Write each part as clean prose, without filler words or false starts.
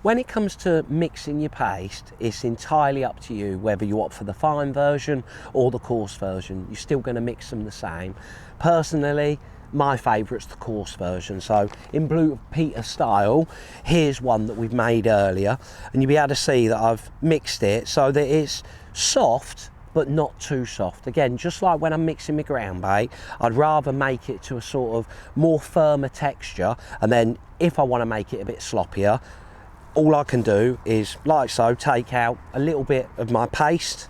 When it comes to mixing your paste, it's entirely up to you whether you opt for the fine version or the coarse version. You're still going to mix them the same. Personally, my favourite's the coarse version. So in Blue Peter style, here's one that we've made earlier, and you'll be able to see that I've mixed it so that it's soft but not too soft. Again, just like when I'm mixing my ground bait, I'd rather make it to a sort of more firmer texture, and then if I want to make it a bit sloppier, all I can do is, like so, take out a little bit of my paste.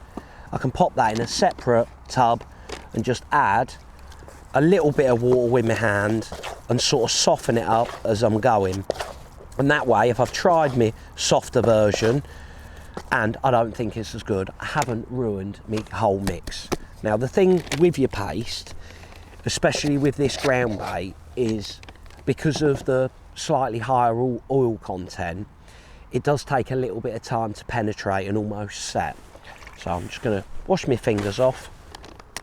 I can pop that in a separate tub and just add a little bit of water with my hand and sort of soften it up as I'm going. And that way, if I've tried my softer version and I don't think it's as good, I haven't ruined my whole mix. Now, the thing with your paste, especially with this ground bait, is because of the slightly higher oil content, it does take a little bit of time to penetrate and almost set. So I'm just going to wash my fingers off.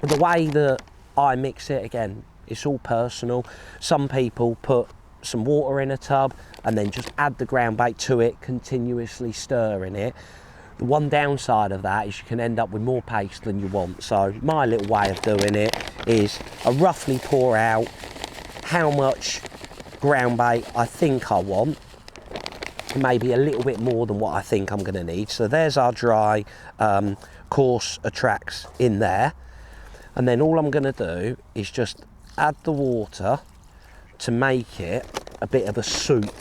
The way that I mix it, again, it's all personal. Some people put some water in a tub and then just add the ground bait to it, continuously stirring it. The one downside of that is you can end up with more paste than you want. So my little way of doing it is I roughly pour out how much ground bait I think I want, maybe a little bit more than what I think I'm going to need. So there's our dry coarse Attrax in there, and then all I'm going to do is just add the water to make it a bit of a soup.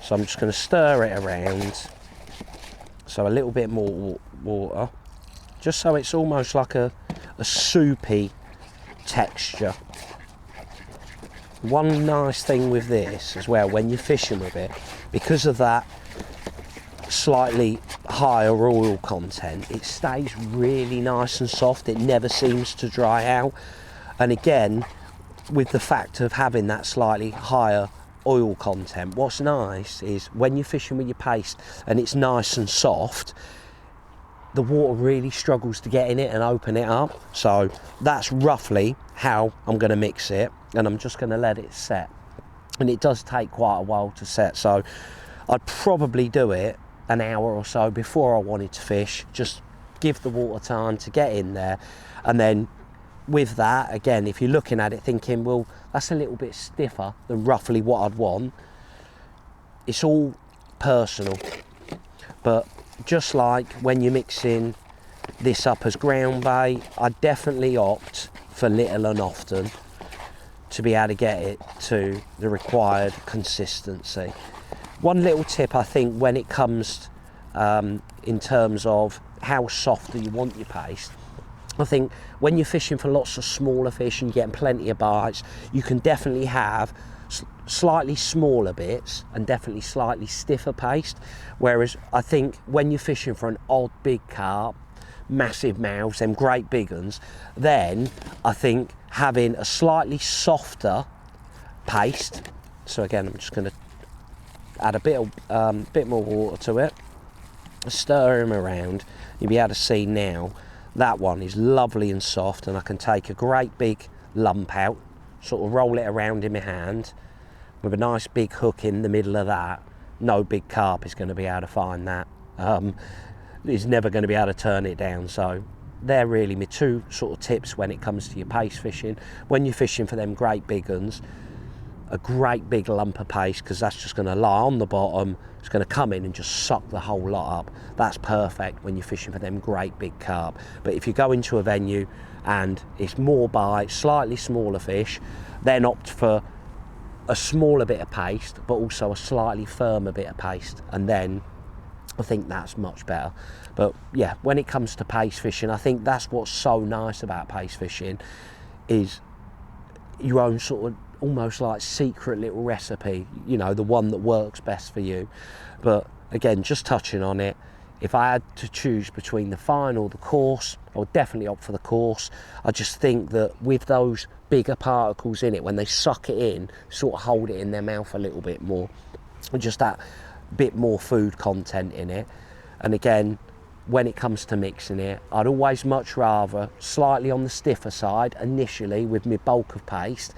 So I'm just going to stir it around, so a little bit more water, just so it's almost like a soupy texture. One nice thing with this as well, when you're fishing with it, because of that slightly higher oil content, it stays really nice and soft. It never seems to dry out. And again, with the fact of having that slightly higher oil content, what's nice is when you're fishing with your paste and it's nice and soft, the water really struggles to get in it and open it up. So that's roughly how I'm going to mix it, and I'm just going to let it set. And it does take quite a while to set, so I'd probably do it an hour or so before I wanted to fish, just give the water time to get in there. And then with that, again, if you're looking at it thinking, well, that's a little bit stiffer than roughly what I'd want, it's all personal. But just like when you're mixing this up as ground bait, I definitely opt for little and often to be able to get it to the required consistency. One little tip, I think, when it comes in terms of how soft do you want your paste, I think when you're fishing for lots of smaller fish and you're getting plenty of bites, you can definitely have slightly smaller bits and definitely slightly stiffer paste. Whereas I think when you're fishing for an odd big carp, massive mouths, them great big ones, then I think having a slightly softer paste. So again, I'm just going to add a bit more water to it, stir them around. You'll be able to see now that one is lovely and soft, and I can take a great big lump out, sort of roll it around in my hand with a nice big hook in the middle of that. No big carp is going to be able to find that. He's never going to be able to turn it down. So they're really my two sort of tips when it comes to your paste fishing. When you're fishing for them great big ones, a great big lump of paste, because that's just going to lie on the bottom. It's going to come in and just suck the whole lot up. That's perfect when you're fishing for them great big carp. But if you go into a venue and it's more bites, slightly smaller fish, then opt for a smaller bit of paste, but also a slightly firmer bit of paste, and then I think that's much better. But yeah, when it comes to paste fishing, I think that's what's so nice about paste fishing, is your own sort of almost like secret little recipe, you know, the one that works best for you. But again, just touching on it, if I had to choose between the fine or the coarse, I would definitely opt for the coarse. I just think that with those bigger particles in it, when they suck it in, sort of hold it in their mouth a little bit more, and just that bit more food content in it. And again, when it comes to mixing it, I'd always much rather slightly on the stiffer side initially with my bulk of paste,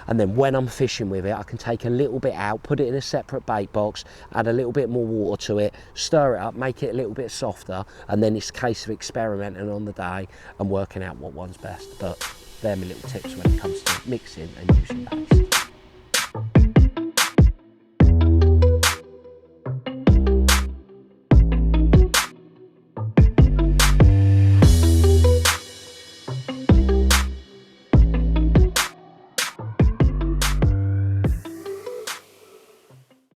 and then when I'm fishing with it, I can take a little bit out, put it in a separate bait box, add a little bit more water to it, stir it up, make it a little bit softer, and then it's a case of experimenting on the day and working out what one's best. But they're my little tips when it comes to mixing and using baits.